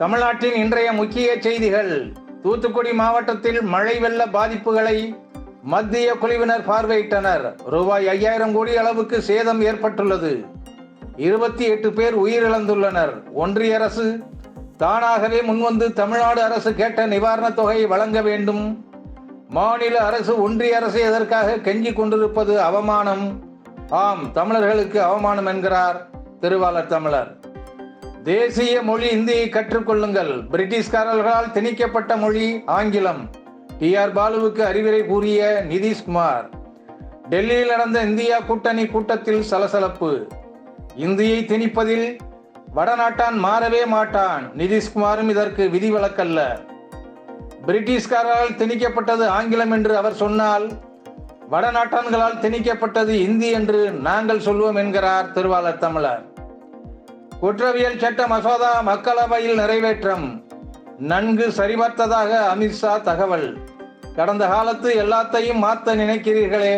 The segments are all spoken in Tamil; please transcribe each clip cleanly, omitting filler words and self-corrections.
தமிழ்நாட்டின் இன்றைய முக்கிய செய்திகள். தூத்துக்குடி மாவட்டத்தில் மழை வெள்ள பாதிப்புகளை மத்திய குழுவினர் பார்வையிட்டனர். ரூபாய் 5000 கோடி அளவுக்கு சேதம் ஏற்பட்டுள்ளது. 28 பேர் உயிரிழந்துள்ளனர். ஒன்றிய அரசு தானாகவே முன்வந்து தமிழ்நாடு அரசு கேட்ட நிவாரணத் தொகையை வழங்க வேண்டும். மாநில அரசு ஒன்றிய அரசு எதற்காக கெஞ்சிக் கொண்டிருப்பது அவமானம். ஆம், தமிழர்களுக்கு அவமானம் என்கிறார் திருவாளர் தமிழர். தேசிய மொழி இந்தியை கற்றுக்கொள்ளுங்கள். பிரிட்டிஷ்காரர்களால் திணிக்கப்பட்ட மொழி ஆங்கிலம். TR பாலுவுக்கு அறிவுரை கூறிய நிதிஷ்குமார். டெல்லியில் நடந்த இந்தியா கூட்டணி கூட்டத்தில் சலசலப்பு. இந்தியை திணிப்பதில் வடநாட்டான் மாறவே மாட்டான். நிதிஷ்குமாரும் இதற்கு விதிவிலக்கல்ல. பிரிட்டிஷ்காரர்களால் திணிக்கப்பட்டது ஆங்கிலம் என்று அவர் சொன்னால், வடநாட்டான்களால் திணிக்கப்பட்டது இந்தி என்று நாங்கள் சொல்வோம் என்கிறார் திருவாளர் தமிழர். குற்றவியல் சட்ட மசோதா மக்களவையில் நிறைவேற்றம். நன்கு சரிபார்த்ததாக அமித்ஷா தகவல். கடந்த காலத்து எல்லாத்தையும் மாற்ற நினைக்கிறீர்களே,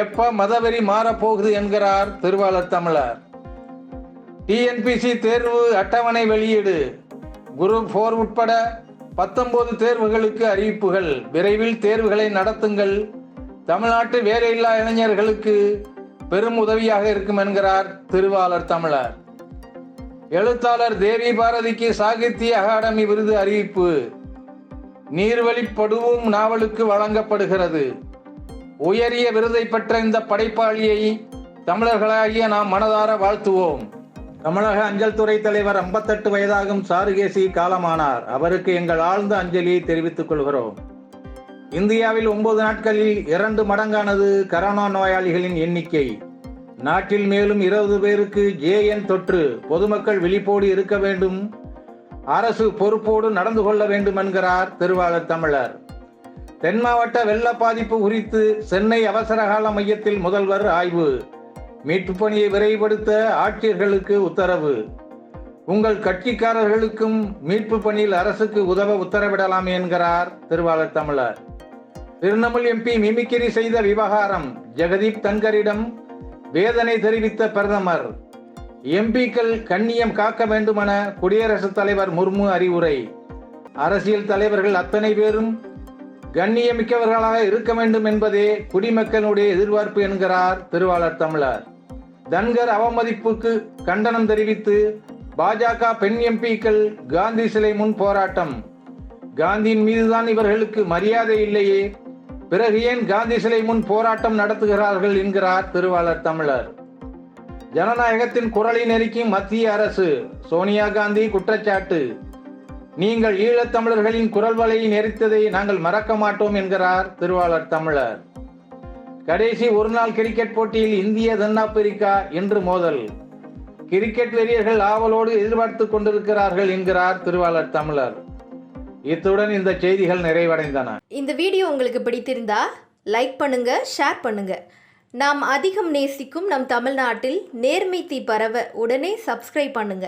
எப்ப மதவெறி மாறப்போகுது என்கிறார் திருவாளர் தமிழர். TNPC தேர்வு அட்டவணை வெளியீடு. குரூப் 4 உட்பட 19 தேர்வுகளுக்கு அறிவிப்புகள். விரைவில் தேர்வுகளை நடத்துங்கள். தமிழ்நாட்டு வேலையில்லா இளைஞர்களுக்கு பெரும் உதவியாக இருக்கும் என்கிறார் திருவாளர் தமிழர். எழுத்தாளர் தேவி பாரதிக்கு சாகித்ய அகாடமி விருது அறிவிப்பு. நீர்வழிப்படுவும் நாவலுக்கு வழங்கப்படுகிறது. உயரிய விருதை பெற்ற இந்த படைப்பாளியை தமிழர்களாகிய நாம் மனதார வாழ்த்துவோம். தமிழக அஞ்சல் துறை தலைவர் 58 வயதாகும் சாருகேசி காலமானார். அவருக்கு எங்கள் ஆழ்ந்த அஞ்சலியை தெரிவித்துக் கொள்கிறோம். இந்தியாவில் 9 நாட்களில் 2 மடங்கானது கரோனா நோயாளிகளின் எண்ணிக்கை. நாட்டில் மேலும் 20 பேருக்கு JN தொற்று. பொதுமக்கள் விழிப்போடு இருக்க வேண்டும். அரசு பொறுப்போடு நடந்து கொள்ள வேண்டும் என்கிறார் திருவாளர் தமிழர். தென் மாவட்ட வெள்ள பாதிப்பு குறித்து சென்னை அவசரகால மையத்தில் முதல்வர் ஆய்வு. மீட்பு பணியை விரைவுபடுத்த ஆட்சியர்களுக்கு உத்தரவு. உங்கள் கட்சிக்காரர்களுக்கும் மீட்பு பணியில் அரசுக்கு உதவ உத்தரவிடலாம் என்கிறார் திருவாளர் தமிழர். திரிணாமுல் MP மிமிக்கிரி செய்த விவகாரம். ஜெகதீப் தன்கரிடம் வேதனை தெரிவித்த பிரதமர். MPக்கள் கண்ணியம் காக்க வேண்டுமென குடியரசுத் தலைவர் முர்மு அறிவுரை. அரசியல் தலைவர்கள் அத்தனை பேரும் கண்ணியமிக்கவர்களாக இருக்க வேண்டும் என்பதே குடிமக்களுடைய எதிர்பார்ப்பு என்கிறார் திருவாளர் தமிழர். தன்கர் அவமதிப்புக்கு கண்டனம் தெரிவித்து பாஜக பெண் MPக்கள் காந்தி சிலை முன் போராட்டம். காந்தியின் மீதுதான் இவர்களுக்கு மரியாதை இல்லையே, பிறகு ஏன் காந்தி சிலை முன் போராட்டம் நடத்துகிறார்கள் என்கிறார் திருவாளர் தமிழர். ஜனநாயகத்தின் குரலை நெருக்கும் மத்திய அரசு. சோனியா காந்தி குற்றச்சாட்டு. நீங்கள் ஈழத்தமிழர்களின் குரல் வலையை நெரித்ததை நாங்கள் மறக்க மாட்டோம் என்கிறார் திருவாளர் தமிழர். கடைசி ஒருநாள் கிரிக்கெட் போட்டியில் இந்திய தென்னாப்பிரிக்கா இன்று மோதல். கிரிக்கெட் வெறியர்கள் ஆவலோடு எதிர்பார்த்து கொண்டிருக்கிறார்கள் என்கிறார் திருவாளர் தமிழர். இத்துடன் இந்த செய்திகள் நிறைவடைந்தன. இந்த வீடியோ உங்களுக்கு பிடித்திருந்தா லைக் பண்ணுங்க, ஷேர் பண்ணுங்க. நாம் அதிகம் நேசிக்கும் நம் தமிழ்நாட்டில் நேர்மை தீ பரவ உடனே சப்ஸ்கிரைப் பண்ணுங்க.